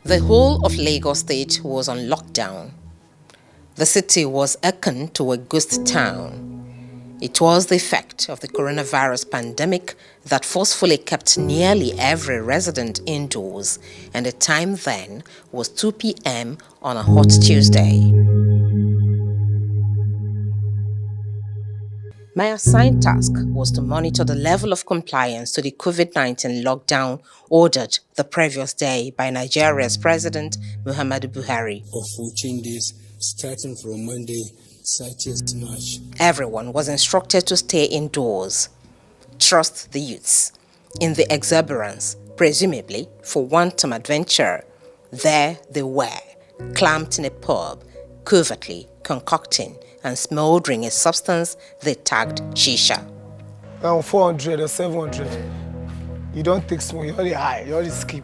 The whole of Lagos State was on lockdown. The city was akin to a ghost town. It was the effect of the coronavirus pandemic that forcefully kept nearly every resident indoors, and the time then was 2 p.m. on a hot Tuesday. My assigned task was to monitor the level of compliance to the COVID-19 lockdown ordered the previous day by Nigeria's President Muhammadu Buhari. Of 14 days, starting from Monday, 30th March. Everyone was instructed to stay indoors. Trust the youths. In the exuberance, presumably for wanton adventure, there they were, clamped in a pub, covertly concocting and smoldering a substance they tagged shisha. 400 or 700, you don't take smoke, you only high, you only skip.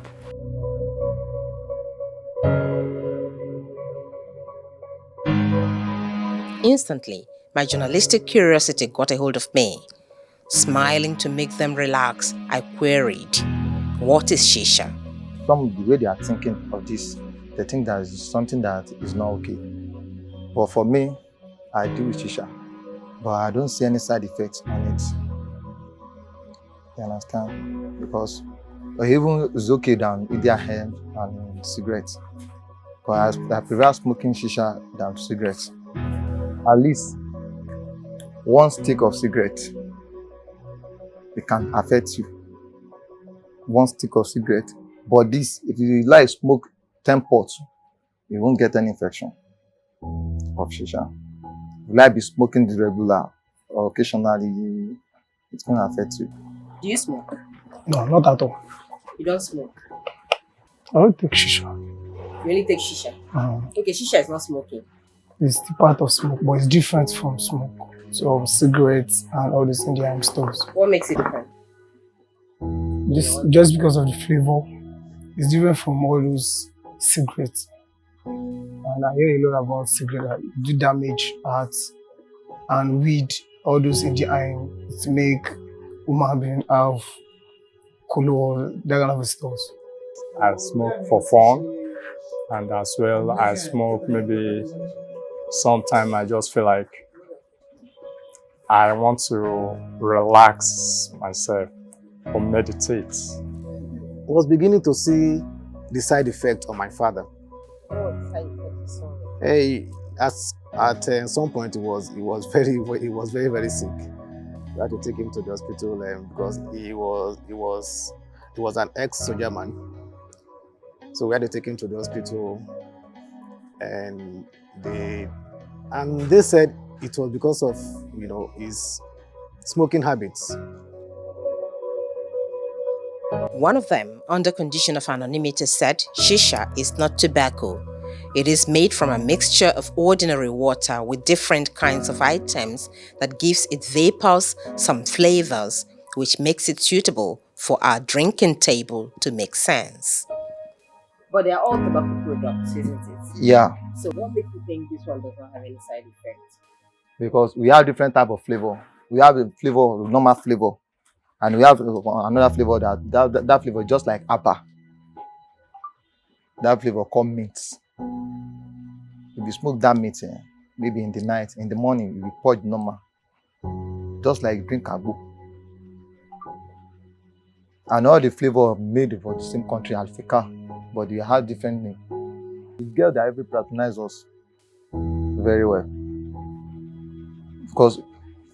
Instantly, my journalistic curiosity got a hold of me. Smiling to make them relax, I queried, "What is shisha?" From the way they are thinking of this, they think that is something that is not okay. But for me, I do with shisha, but I don't see any side effects on it. You understand? Because even it's okay than eat their hand and cigarettes. But I prefer smoking shisha than cigarettes. At least one stick of cigarette, it can affect you. One stick of cigarette. But this, if you like smoke 10 pots, you won't get any infection of shisha. If you like be smoking the regular or occasionally, it's going to affect you. Do you smoke? No, not at all. You don't smoke? I don't take shisha. You only take shisha? Okay, shisha is not smoking. It's the part of smoke, but it's different from smoke. So cigarettes and all these Indian stores. What makes it different? Just because of the flavor, it's different from all those cigarettes. And I hear a lot about cigarettes that do damage hearts, and weed, all those Indian to make human being have color, that kind of stuff. I smoke for fun, and as well I smoke maybe sometimes I just feel like I want to relax myself or meditate. I was beginning to see the side effect on my father. Oh, the side effect. Hey, at some point he was very very sick. We had to take him to the hospital because he was an ex-soldier man. So we had to take him to the hospital, and they said it was because of his smoking habits. One of them, under condition of anonymity, said shisha is not tobacco. It is made from a mixture of ordinary water with different kinds of items that gives it vapors, some flavors, which makes it suitable for our drinking table to make sense. But they are all tobacco products, isn't it? Yeah. So what makes you think this one does not have any side effects? Because we have different type of flavor. We have a flavor, normal flavor, and we have another flavor that flavor just like appa. That flavor called mint. If you smoke that meat, maybe in the night, in the morning, you pour it normal. Just like drink agbo. And all the flavor made for the same country, Africa, but they have different names. It's girls that every patronize us very well. Because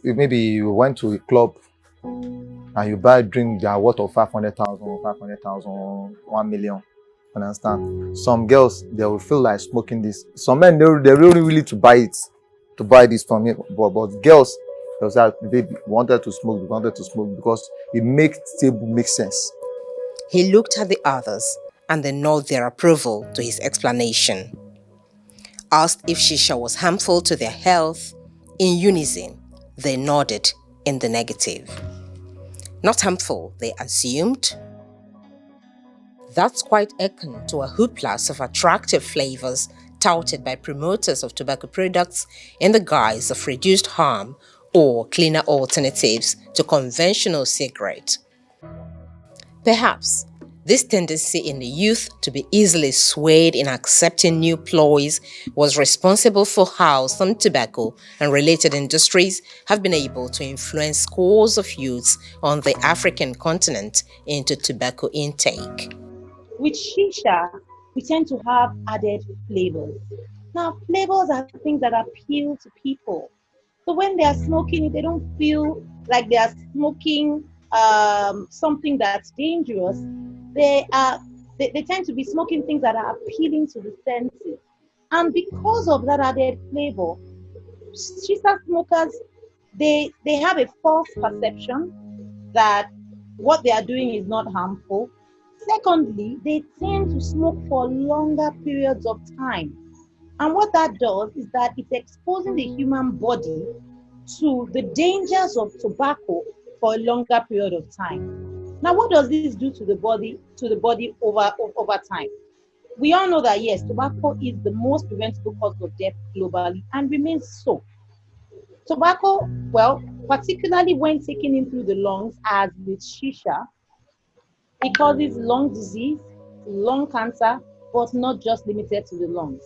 if maybe you went to a club and you buy a drink that are worth of 500,000, 1 million. Understand? Some girls, they will feel like smoking this. Some men, they're really willing to buy this from me. But girls, they say, baby, wanted to smoke because it makes table make sense. He looked at the others and they nodded their approval to his explanation. Asked if shisha was harmful to their health, in unison, they nodded in the negative. Not harmful, they assumed. That's quite akin to a hoopla of attractive flavors touted by promoters of tobacco products in the guise of reduced harm or cleaner alternatives to conventional cigarette. Perhaps This tendency in the youth to be easily swayed in accepting new ploys was responsible for how some tobacco and related industries have been able to influence scores of youths on the African continent into tobacco intake. With shisha, we tend to have added flavors. Now, flavors are things that appeal to people. So when they are smoking it, they don't feel like they are smoking something that's dangerous. They tend to be smoking things that are appealing to the senses. And because of that added flavor, shisha smokers, they have a false perception that what they are doing is not harmful. Secondly, they tend to smoke for longer periods of time. And what that does is that it's exposing the human body to the dangers of tobacco for a longer period of time. Now, what does this do to the body over time? We all know that yes, tobacco is the most preventable cause of death globally and remains so. Tobacco, well, particularly when taken in through the lungs, as with shisha, it causes lung disease, lung cancer, but not just limited to the lungs.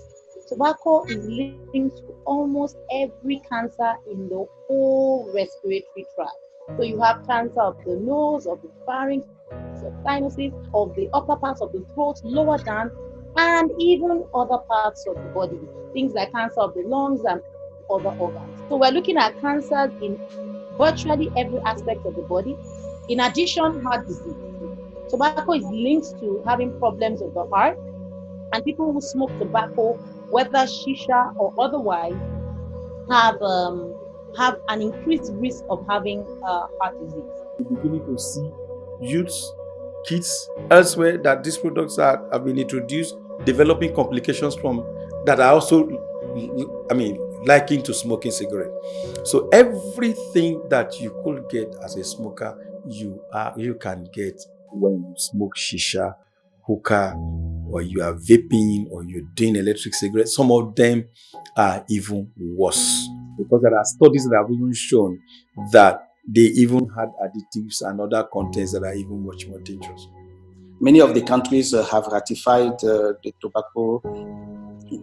Tobacco is linked to almost every cancer in the whole respiratory tract. So you have cancer of the nose, of the pharynx, of sinuses, of the upper parts of the throat, lower down, and even other parts of the body. Things like cancer of the lungs and other organs. So we're looking at cancers in virtually every aspect of the body. In addition, heart disease. Tobacco is linked to having problems of the heart, and people who smoke tobacco, whether shisha or otherwise, have an increased risk of having heart disease. We're beginning to see youths, kids elsewhere that these products have been introduced, developing complications from that are also, liking to smoking cigarette. So everything that you could get as a smoker, you can get when you smoke shisha, hookah, or you are vaping, or you're doing electric cigarettes. Some of them are even worse because there are studies that have even shown that they even had additives and other contents that are even much more dangerous. Many of the countries have ratified the tobacco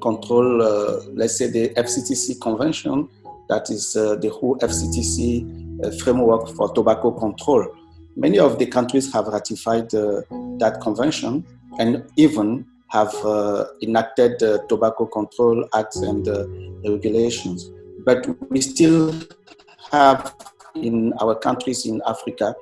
control, let's say the FCTC convention, that is the whole FCTC framework for tobacco control. Many of the countries have ratified that convention and even have enacted the Tobacco Control Act and regulations. But we still have in our countries in Africa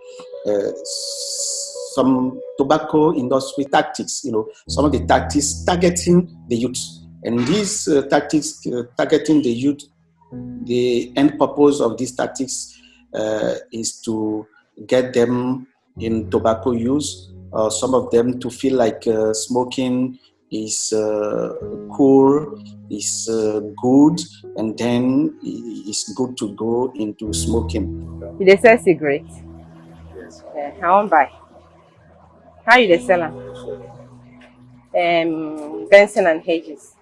some tobacco industry tactics, some of the tactics targeting the youth. And these tactics targeting the youth, the end purpose of these tactics is to get them in tobacco use, some of them to feel like smoking is cool, is good, and then it's good to go into smoking. You dey sell cigarette? Yes. I won't buy. How you dey sell them? Benson and Hedges.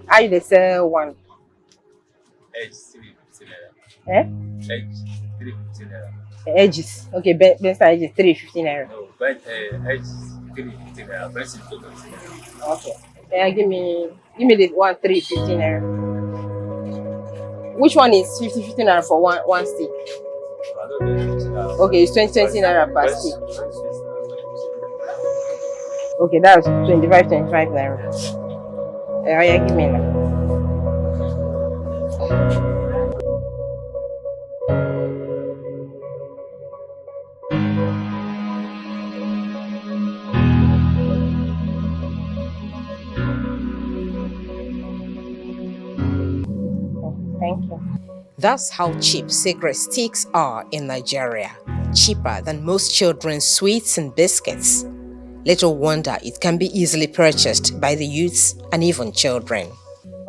How you dey sell one? Edges 350 naira. Eh? Edges 350 naira. Edges. Okay, Benson Hedges 350 naira. No, but edges 350 naira. Benson 250 naira. Okay. Yeah, give me the one 350 naira. Which one is 50 naira for one stick? Okay, it's 20 naira per stick. Okay, that's 25 naira. Yeah, give me now. Thank you. That's how cheap cigarette sticks are in Nigeria, cheaper than most children's sweets and biscuits. Little wonder it can be easily purchased by the youths and even children.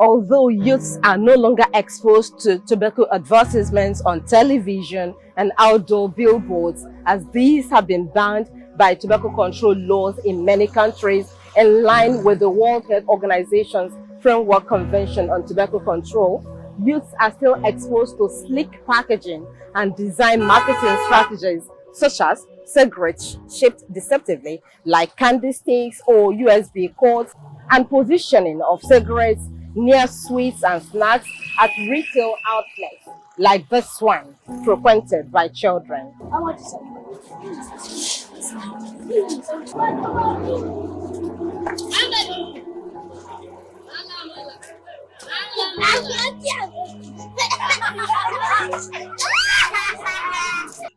Although youths are no longer exposed to tobacco advertisements on television and outdoor billboards, as these have been banned by tobacco control laws in many countries, in line with the World Health Organization's Framework Convention on Tobacco Control, youths are still exposed to sleek packaging and design marketing strategies such as cigarettes shaped deceptively like candy sticks or USB cords, and positioning of cigarettes near sweets and snacks at retail outlets like this one frequented by children.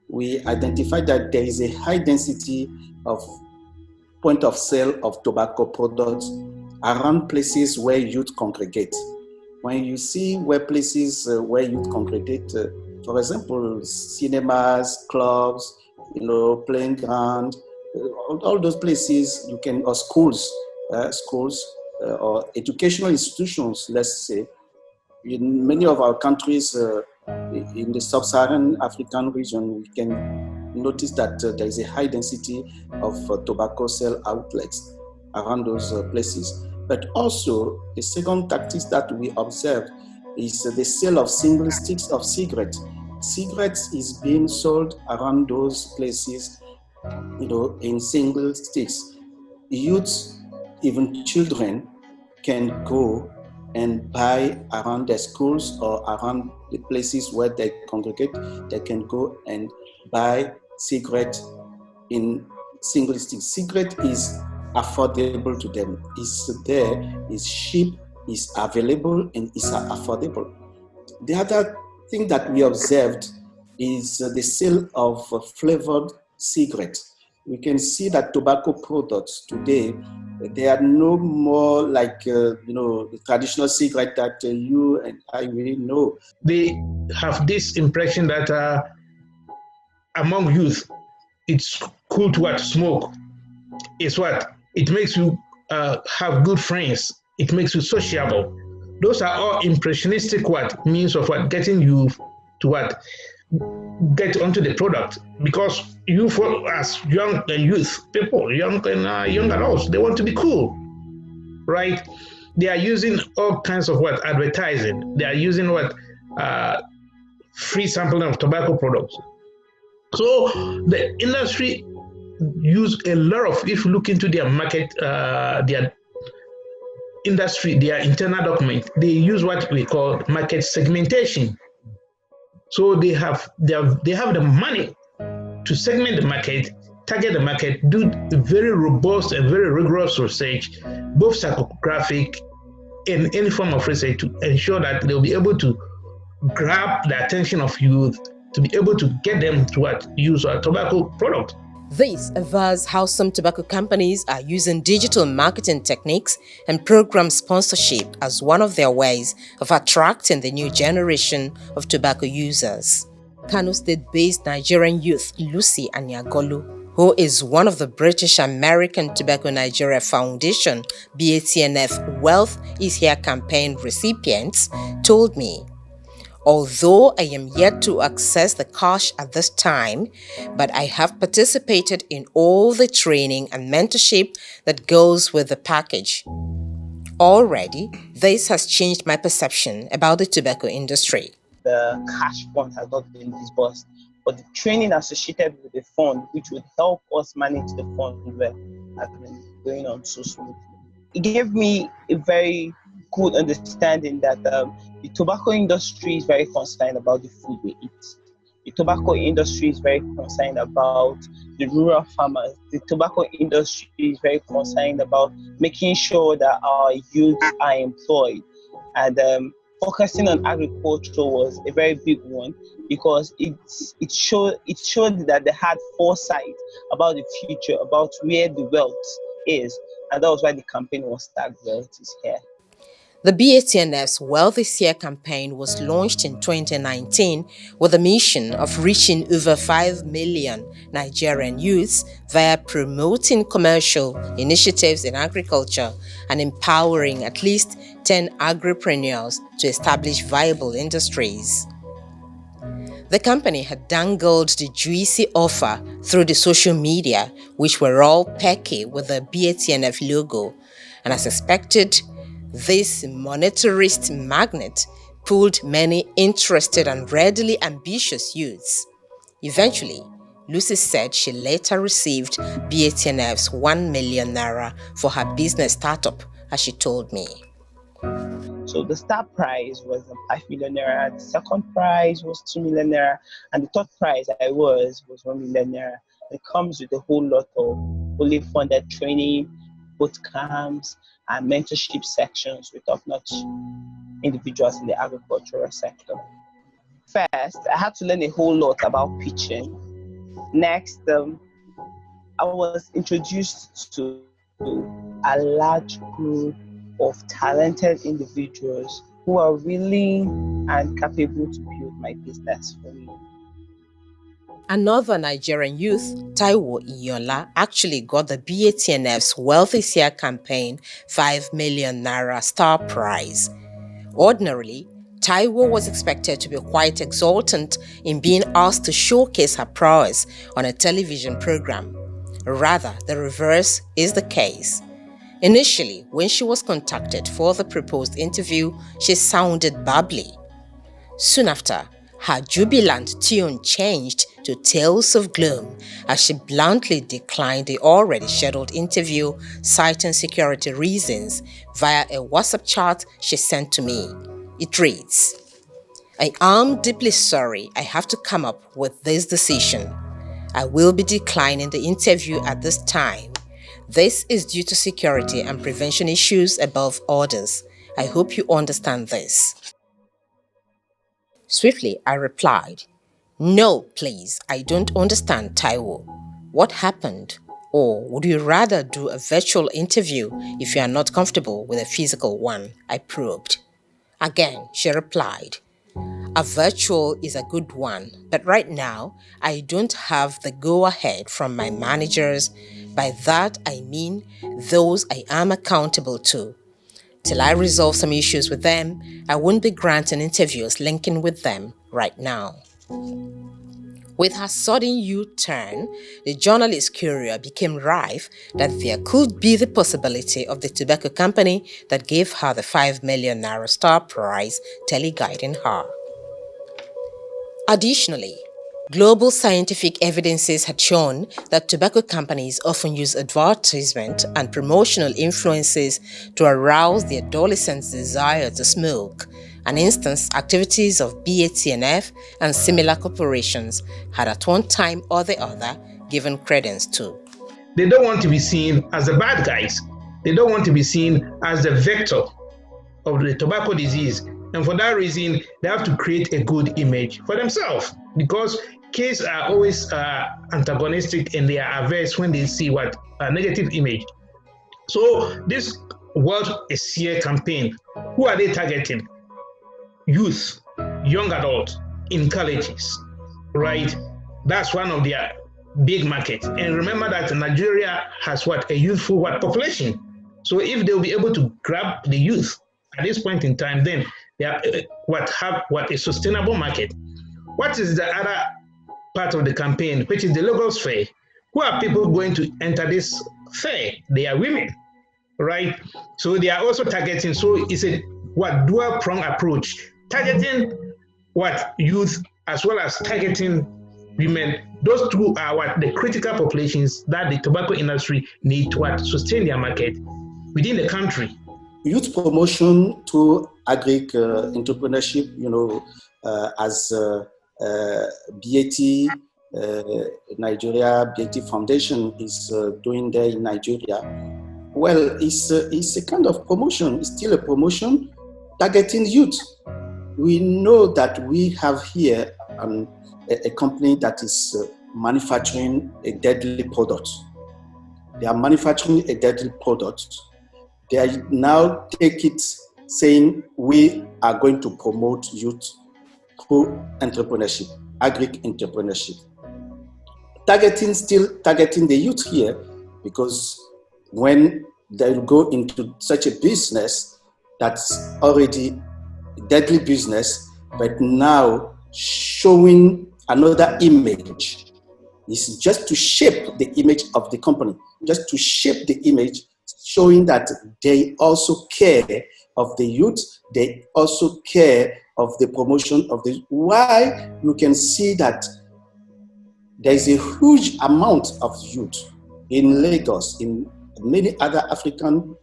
We identified that there is a high density of point of sale of tobacco products around places where youth congregate. When you see where places where youth congregate, for example, cinemas, clubs, playing ground, all those places you can, or schools, or educational institutions, let's say. In many of our countries in the sub-Saharan African region, we can notice that there is a high density of tobacco sale outlets around those places. But also, the second tactic that we observed is the sale of single sticks of cigarettes. Cigarettes is being sold around those places, in single sticks. Youths, even children, can go and buy around their schools or around the places where they congregate. They can go and buy cigarette in single sticks. Cigarette is affordable to them. It's there, it's cheap, it's available, and it's affordable. The other thing that we observed is the sale of flavored cigarettes. We can see that tobacco products today, they are no more like the traditional cigarette that you and I really know. They have this impression that among youth, it's cool to smoke. It's what? It makes you have good friends. It makes you sociable. Those are all impressionistic means of getting you to get onto the product, because you, as young youth people, young adults, they want to be cool, right? They are using all kinds of advertising. They are using free sampling of tobacco products. So the industry use a lot of, if you look into their market, their industry, their internal document, they use what we call market segmentation. So they have the money to segment the market, target the market, do very robust and very rigorous research, both psychographic and any form of research, to ensure that they'll be able to grab the attention of youth, to be able to get them to use a tobacco product. This avers how some tobacco companies are using digital marketing techniques and program sponsorship as one of their ways of attracting the new generation of tobacco users. Kano State-based Nigerian youth Lucy Anyagolu, who is one of the British American Tobacco Nigeria Foundation BATNF Wealth is Here campaign recipients, told me, "Although I am yet to access the cash at this time, but I have participated in all the training and mentorship that goes with the package. Already, this has changed my perception about the tobacco industry." The cash fund has not been disbursed, but the training associated with the fund, which would help us manage the fund well, has been going on so smoothly. It gave me a very good understanding that the tobacco industry is very concerned about the food we eat. The tobacco industry is very concerned about the rural farmers. The tobacco industry is very concerned about making sure that our youth are employed. And focusing on agriculture was a very big one, because it showed that they had foresight about the future, about where the wealth is. And that was why the campaign was tagged Wealth is Here. The BATNF's Wealth is Here campaign was launched in 2019 with the mission of reaching over 5 million Nigerian youths via promoting commercial initiatives in agriculture and empowering at least 10 agripreneurs to establish viable industries. The company had dangled the juicy offer through the social media, which were all pecky with the BATNF logo, and as expected, this monetarist magnet pulled many interested and readily ambitious youths. Eventually, Lucy said she later received BATNF's 1 million naira for her business startup, as she told me. So the start prize was 5 million naira, the second prize was 2 million naira, and the third prize was 1 million naira. It comes with a whole lot of fully funded training, boot camps, and mentorship sections with top-notch individuals in the agricultural sector. First, I had to learn a whole lot about pitching. Next, I was introduced to a large group of talented individuals who are willing and capable to build my business for me. Another Nigerian youth, Taiwo Iyola, actually got the BATNF's Wealthy Year campaign 5 million naira star prize. Ordinarily, Taiwo was expected to be quite exultant in being asked to showcase her prowess on a television program. Rather, the reverse is the case. Initially, when she was contacted for the proposed interview, she sounded bubbly. Soon after, her jubilant tune changed to tales of gloom as she bluntly declined the already scheduled interview, citing security reasons via a WhatsApp chat she sent to me. It reads, "I am deeply sorry I have to come up with this decision. I will be declining the interview at this time. This is due to security and prevention issues above others. I hope you understand this." Swiftly, I replied, "No, please, I don't understand, Taiwo. What happened? Or would you rather do a virtual interview if you are not comfortable with a physical one?" I probed. Again, she replied, "A virtual is a good one, but right now, I don't have the go-ahead from my managers. By that, I mean those I am accountable to. Till I resolve some issues with them, I won't be granting interviews linking with them right now." With her sudden U-turn, the journalist courier became rife that there could be the possibility of the tobacco company that gave her the 5 million naira star prize teleguiding her. Additionally, global scientific evidences had shown that tobacco companies often use advertisement and promotional influences to arouse the adolescents' desire to smoke, an instance activities of BATNF and similar corporations had at one time or the other given credence to. They don't want to be seen as the bad guys. They don't want to be seen as the vector of the tobacco disease. And for that reason, they have to create a good image for themselves, because kids are always antagonistic and they are averse when they see what a negative image. So this World Year campaign, who are they targeting? Youth, young adults in colleges, right? That's one of their big markets. And remember that Nigeria has a youthful population. So if they'll be able to grab the youth at this point in time, then they are have a sustainable market. What is the other part of the campaign, which is the Lagos Fair? Who are people going to enter this fair? They are women, right? So they are also targeting. So it's a dual prong approach, targeting youth as well as targeting women. Those two are the critical populations that the tobacco industry need to sustain their market within the country. Youth promotion to agri entrepreneurship, as BAT Nigeria BAT Foundation is doing there in Nigeria. Well, it's a kind of promotion. It's still a promotion targeting youth. We know that we have here a company that is manufacturing a deadly product. They are manufacturing a deadly product. They now take it saying we are going to promote youth through entrepreneurship, agri-entrepreneurship. Still targeting the youth here, because when they go into such a business that's already a deadly business, but now showing another image, is just to shape the image of the company, just to shape the image, showing that they also care of the youth, they also care of the promotion of the. Why you can see that there is a huge amount of youth in Lagos, in many other African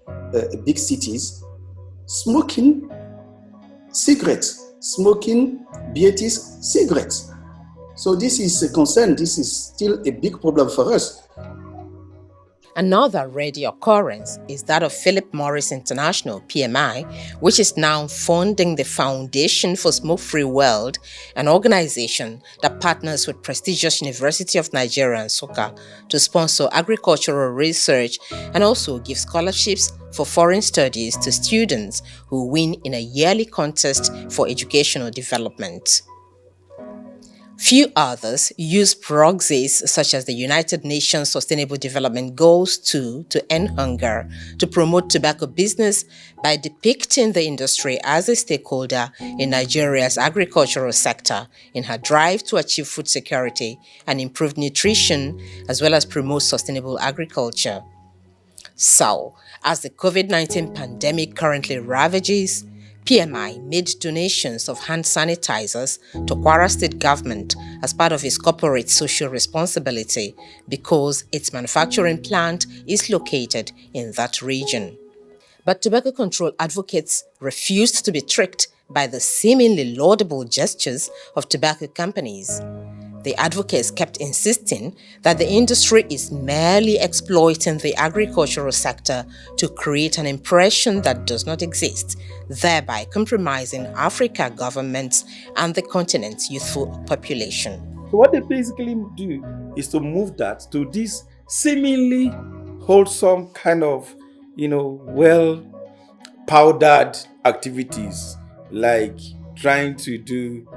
big cities, smoking cigarettes, smoking BAT's cigarettes. So this is a concern. This is still a big problem for us. Another ready occurrence is that of Philip Morris International, PMI, which is now funding the Foundation for Smoke-Free World, an organization that partners with prestigious University of Nigeria and Nsukka to sponsor agricultural research and also give scholarships for foreign studies to students who win in a yearly contest for educational development. Few others use proxies such as the United Nations Sustainable Development Goals to end hunger, to promote tobacco business by depicting the industry as a stakeholder in Nigeria's agricultural sector in her drive to achieve food security and improve nutrition, as well as promote sustainable agriculture. So, as the COVID-19 pandemic currently ravages, PMI made donations of hand sanitizers to Kwara State government as part of its corporate social responsibility because its manufacturing plant is located in that region. But tobacco control advocates refused to be tricked by the seemingly laudable gestures of tobacco companies. The advocates kept insisting that the industry is merely exploiting the agricultural sector to create an impression that does not exist, thereby compromising Africa governments and the continent's youthful population. So what they basically do is to move that to this seemingly wholesome kind of, well powdered activities, like trying to do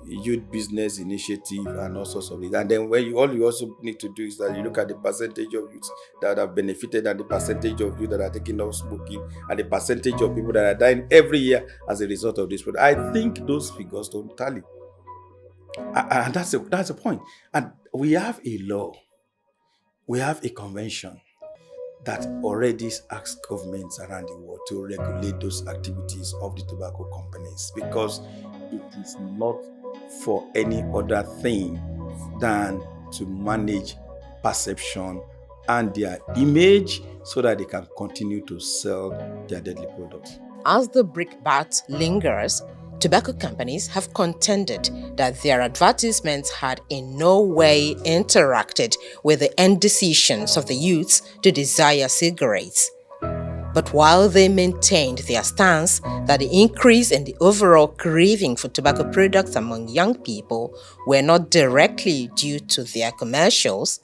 youth business initiative and all sorts of it. And then all you also need to do is that you look at the percentage of youth that have benefited and the percentage of youth that are taking up smoking and the percentage of people that are dying every year as a result of this product. I think those figures don't tally. And that's the point. And we have a law, we have a convention that already asks governments around the world to regulate those activities of the tobacco companies, because it is not for any other thing than to manage perception and their image so that they can continue to sell their deadly products. As the brickbat lingers, tobacco companies have contended that their advertisements had in no way interacted with the end decisions of the youths to desire cigarettes. But while they maintained their stance that the increase in the overall craving for tobacco products among young people were not directly due to their commercials,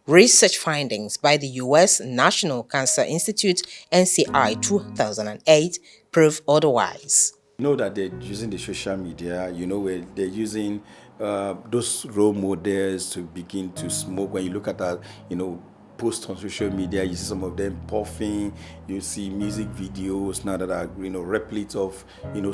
research findings by the US National Cancer Institute NCI 2008 prove otherwise. You know that they're using the social media, where they're using those role models to begin to smoke. When you look at that, post on social media, you see some of them puffing, you see music videos now that are, replics of,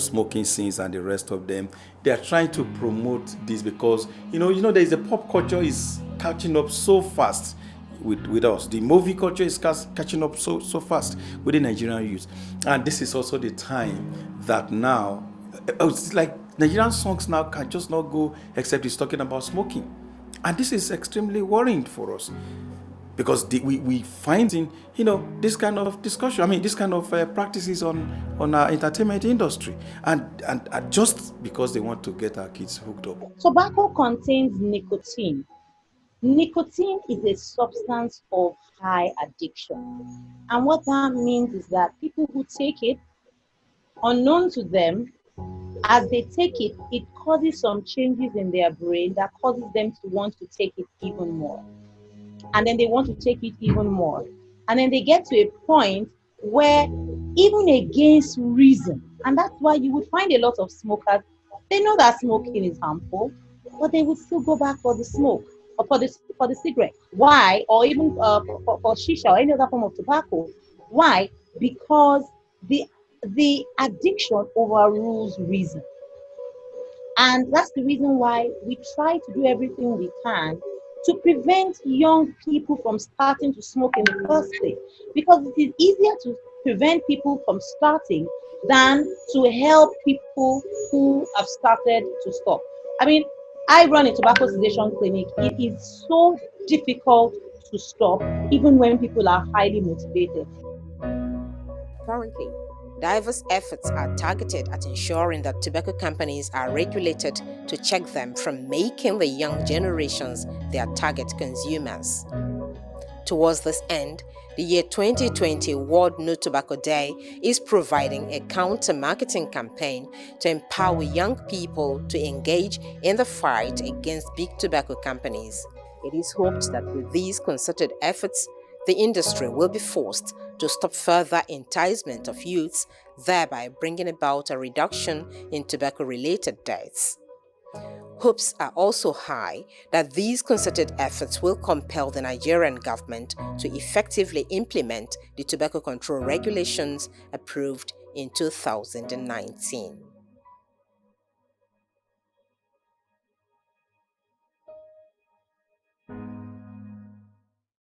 smoking scenes and the rest of them. They are trying to promote this because, there's a pop culture is catching up so fast with us. The movie culture is catching up so fast with the Nigerian youth. And this is also the time that now, it's like Nigerian songs now can just not go except it's talking about smoking. And this is extremely worrying for us. Because we find in this kind of discussion, this kind of practices on our entertainment industry, and just because they want to get our kids hooked up. Tobacco contains nicotine. Nicotine is a substance of high addiction, and what that means is that people who take it, unknown to them, as they take it, it causes some changes in their brain that causes them to want to take it even more. And then they want to take it even more. And then they get to a point where, even against reason, and that's why you would find a lot of smokers, they know that smoking is harmful, but they would still go back for the smoke or for the cigarette. Why? Or even for shisha or any other form of tobacco. Why? Because the addiction overrules reason. And that's the reason why we try to do everything we can to prevent young people from starting to smoke in the first place. Because it is easier to prevent people from starting than to help people who have started to stop. I run a tobacco cessation clinic. It is so difficult to stop, even when people are highly motivated. Currently, diverse efforts are targeted at ensuring that tobacco companies are regulated to check them from making the young generations their target consumers. Towards this end, the year 2020 World No Tobacco Day is providing a counter-marketing campaign to empower young people to engage in the fight against big tobacco companies. It is hoped that with these concerted efforts, the industry will be forced to stop further enticement of youths, thereby bringing about a reduction in tobacco-related deaths. Hopes are also high that these concerted efforts will compel the Nigerian government to effectively implement the tobacco control regulations approved in 2019.